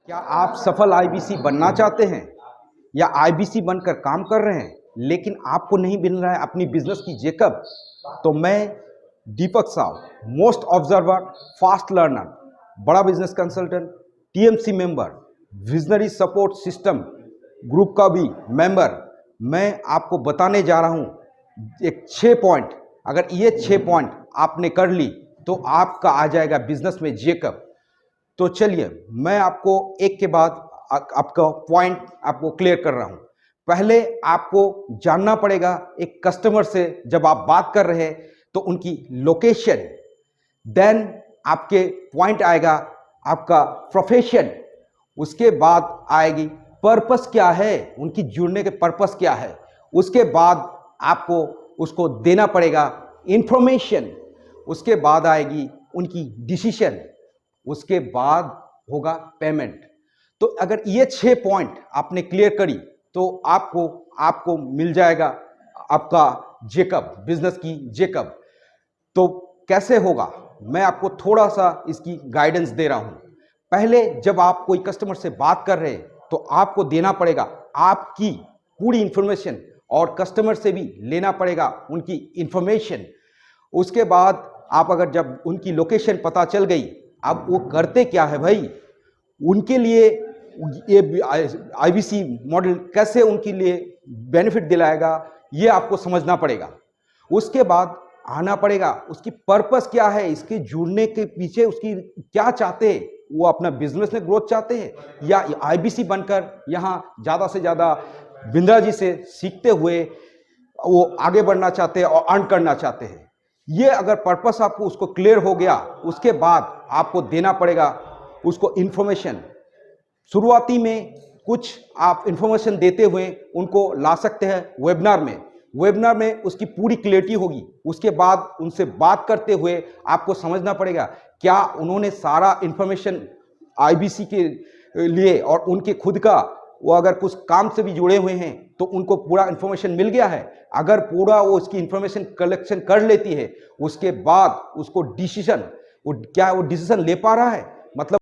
क्या आप सफल आईबीसी बनना चाहते हैं या आईबीसी बनकर काम कर रहे हैं लेकिन आपको नहीं मिल रहा है अपनी बिजनेस की जेकब? तो मैं Deepak Sao, most observer, fast learner, बड़ा business consultant, TMC member, visionary support system group का भी मेंबर, मैं आपको बताने जा रहा हूं एक 6 पॉइंट। अगर ये 6 पॉइंट आपने कर ली तो आपका आ जाएगा बिजनेस में जेकब। तो चलिए मैं आपको एक के बाद आपका पॉइंट आपको क्लियर कर रहा हूं। पहले आपको जानना पड़ेगा एक कस्टमर से जब आप बात कर रहे हैं तो उनकी लोकेशन, देन आपके पॉइंट आएगा आपका प्रोफेशन, उसके बाद आएगी पर्पस क्या है, उनकी जुड़ने के पर्पस क्या है, उसके बाद आपको उसको देना पड़ेगा इंफॉर्मेशन, उसके बाद आएगी उनकी डिसीजन, उसके बाद होगा पेमेंट। तो अगर ये 6 पॉइंट आपने क्लियर करी तो आपको मिल जाएगा आपका जेकब, बिजनेस की जेकब। तो कैसे होगा, मैं आपको थोड़ा सा इसकी गाइडेंस दे रहा हूं। पहले जब आप कोई कस्टमर से बात कर रहे हैं तो आपको देना पड़ेगा आपकी पूरी इंफॉर्मेशन और कस्टमर से भी लेना पड़ेगा उनकी इंफॉर्मेशन। उसके बाद आप अगर जब उनकी लोकेशन पता चल गई, अब वो करते क्या है भाई, उनके लिए ये आईबीसी मॉडल कैसे उनके लिए बेनिफिट दिलाएगा, ये आपको समझना पड़ेगा। उसके बाद आना पड़ेगा उसकी पर्पस क्या है, इसके जुड़ने के पीछे उसकी क्या चाहते हैं, वो अपना बिजनेस में ग्रोथ चाहते हैं या आईबीसी बनकर यहाँ ज़्यादा से ज़्यादा बिंद्रा जी से सीखते हुए वो आगे बढ़ना चाहते हैं और अर्न करना चाहते हैं। ये अगर पर्पस आपको उसको क्लियर हो गया, उसके बाद आपको देना पड़ेगा उसको इंफॉर्मेशन। शुरुआती में कुछ आप इंफॉर्मेशन देते हुए उनको ला सकते हैं वेबिनार में उसकी पूरी क्लियरिटी होगी। उसके बाद उनसे बात करते हुए आपको समझना पड़ेगा क्या उन्होंने सारा इंफॉर्मेशन आईबीसी के लिए और उनके खुद का वो अगर कुछ काम से भी जुड़े हुए हैं तो उनको पूरा इंफॉर्मेशन मिल गया है। अगर पूरा वो उसकी इंफॉर्मेशन कलेक्शन कर लेती है उसके बाद उसको डिसीजन, वो क्या वो डिसीजन ले पा रहा है, मतलब